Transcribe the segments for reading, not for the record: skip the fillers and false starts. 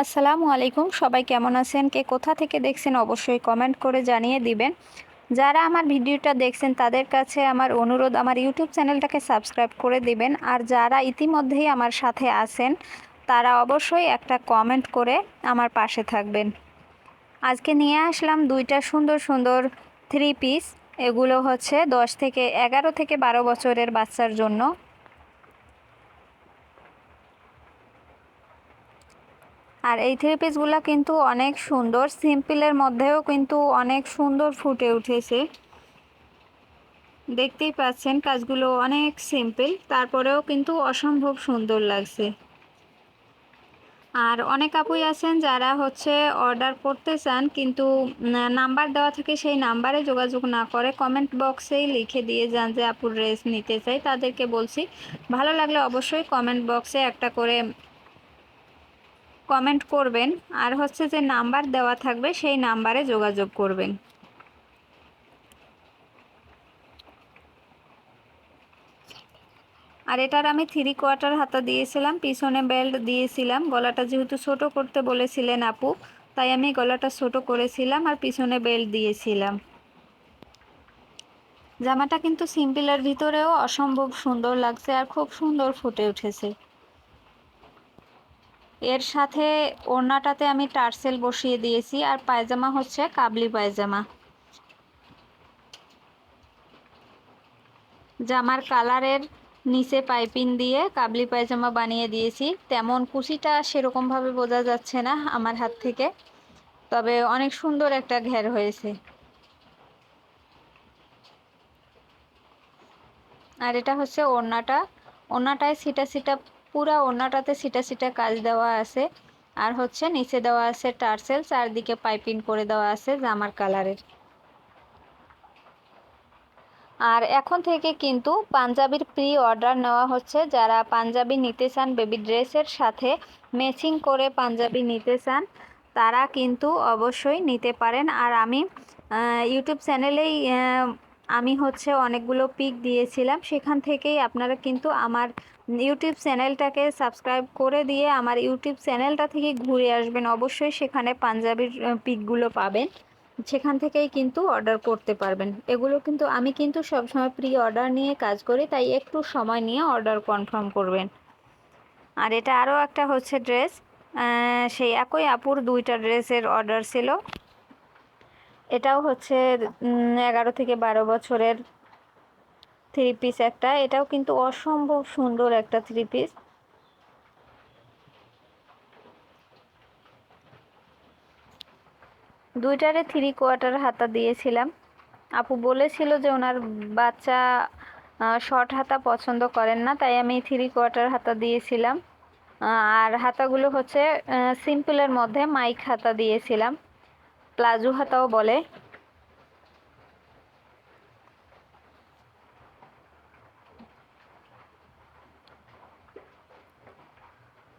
আসসালামু আলাইকুম, সবাই কেমন আছেন? কে কোথা থেকে দেখছেন অবশ্যই কমেন্ট করে জানিয়ে দিবেন। যারা আমার ভিডিওটা দেখছেন তাদের কাছে আমার অনুরোধ, আমার ইউটিউব চ্যানেলটাকে সাবস্ক্রাইব করে দিবেন। আর যারা ইতিমধ্যেই আমার সাথে আছেন তারা অবশ্যই একটা কমেন্ট করে আমার পাশে থাকবেন। আজকে নিয়ে আসলাম দুইটা সুন্দর সুন্দর থ্রি পিস। এগুলো হচ্ছে 11 থেকে 12 বছরের বাচ্চার জন্য। আর এই থ্রি পিসগুলো কিন্তু অনেক সুন্দর, সিম্পলের মধ্যেও কিন্তু অনেক সুন্দর ফুটে উঠেছে। দেখতেই পাচ্ছেন কাজগুলো অনেক সিম্পল, তারপরেও কিন্তু অসম্ভব সুন্দর লাগছে। আর অনেক আপুই আছেন যারা হচ্ছে অর্ডার করতে চান কিন্তু নাম্বার দেওয়া থাকে, সেই নাম্বারে যোগাযোগ না করে কমেন্ট বক্সেই লিখে দিয়ে যান যে আপুর ড্রেস নিতে চাই। তাদেরকে বলছি ভালো লাগলে অবশ্যই কমেন্ট বক্সে একটা করে কমেন্ট করবেন, আর হচ্ছে যে নাম্বার দেওয়া থাকবে সেই নাম্বারে যোগাযোগ করবেন। আর এটার আমি 3/4 হাতা দিয়েছিলাম, পিছনে বেল্ট দিয়েছিলাম। গলাটা যেহেতু ছোট করতে বলেছিলেন আপু, তাই আমি গলাটা ছোট করেছিলাম আর পিছনে বেল্ট দিয়েছিলাম। জামাটা কিন্তু সিম্পলের ভিতরেও অসম্ভব সুন্দর লাগছে আর খুব সুন্দর ফুটে উঠেছে। এর সাথে ওড়নাটাতে আমি টার্সেল বসিয়ে দিয়েছি, আর পায়জামা হচ্ছে কাবলি পায়জামা। জামার কালারের নিচে পাইপিং দিয়ে কাবলি পায়জামা বানিয়ে দিয়েছি। তেমন কুচিটা সেরকমভাবে বোঝা যাচ্ছে না আমার হাত থেকে, তবে অনেক সুন্দর একটা ঘের হয়েছে। আর এটা হচ্ছে ওড়নাটায় সিটা সিটা, পুরা ওড়নাটাতে সিটা সিটা কাজ দেওয়া আছে। আর হচ্ছে নিচে দেওয়া আছে টার্সেল, চারদিকে পাইপিং করে দেওয়া আছে জামার কালারের। আর এখন থেকে কিন্তু পাঞ্জাবির প্রি অর্ডার নেওয়া হচ্ছে। যারা পাঞ্জাবি নিতে চান, বেবি ড্রেসের সাথে ম্যাচিং করে পাঞ্জাবি নিতে চান, তারা কিন্তু অবশ্যই নিতে পারেন। আর আমি ইউটিউব চ্যানেলেই আমি হচ্ছে অনেকগুলো পিক দিয়েছিলাম, সেখান থেকেই আপনারা কিন্তু আমার ইউটিউব চ্যানেলটাকে সাবস্ক্রাইব করে দিয়ে আমার ইউটিউব চ্যানেলটা থেকে ঘুরে আসবেন। অবশ্যই সেখানে পাঞ্জাবির পিকগুলো পাবেন, সেখান থেকেই কিন্তু অর্ডার করতে পারবেন। এগুলো কিন্তু আমি কিন্তু সবসময় প্রি অর্ডার নিয়ে কাজ করি, তাই একটু সময় নিয়ে অর্ডার কনফার্ম করবেন। আর এটা আরও একটা হচ্ছে ড্রেস, সেই একই আপুর দুইটা ড্রেসের অর্ডার ছিল। এটাও হচ্ছে 11 থেকে 12 বছরের থ্রি পিস একটা। এটাও কিন্তু অসম্ভব সুন্দর একটা থ্রি পিস। দুইটারে 3/4 হাতা দিয়েছিলাম। আপু বলেছিল যে ওনার বাচ্চা শর্ট হাতা পছন্দ করেন না, তাই আমি 3/4 হাতা দিয়েছিলাম। আর হাতাগুলো হচ্ছে সিম্পলের মধ্যে মাইক হাতা দিয়েছিলাম, প্লাজো হাতাও বলে।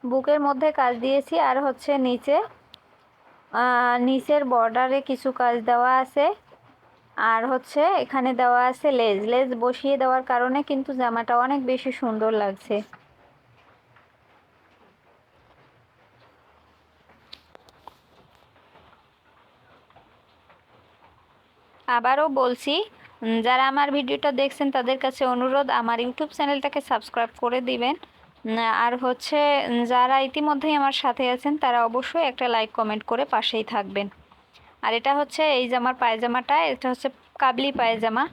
বুকের মধ্যে কাজ দিয়েছি, আর হচ্ছে নিচের বর্ডারে কিছু কাজ দেওয়া আছে। আর হচ্ছে এখানে দেওয়া আছে লেজ বসিয়ে দেওয়ার কারণে কিন্তু জামাটা অনেক বেশি সুন্দর লাগছে। আবারও বলছি, যারা আমার ভিডিওটা দেখছেন তাদের কাছে অনুরোধ, আমার ইউটিউব চ্যানেলটাকে সাবস্ক্রাইব করে দিবেন। আর হচ্ছে যারা ইতিমধ্যেই আমার সাথে আছেন তারা অবশ্যই একটা লাইক কমেন্ট করে পাশেই থাকবেন। আর এটা হচ্ছে এই জামার পায়জামাটা, এটা হচ্ছে কাবলি পায়জামা।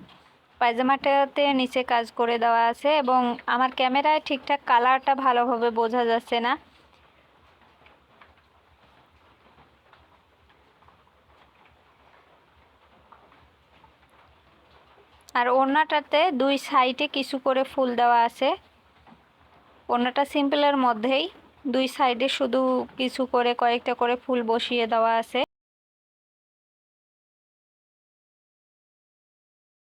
পায়জামাটাতে নিচে কাজ করে দেওয়া আছে, এবং আমার ক্যামেরায় ঠিকঠাক কালারটা ভালোভাবে বোঝা যাচ্ছে না। আর ওড়নাটাতে দুই সাইডে কিছু করে ফুল দেওয়া আছে। ওড়নাটা সিম্পলের মধ্যেই দুই সাইডে শুধু কিছু করে কয়েকটা করে ফুল বসিয়ে দেওয়া আছে।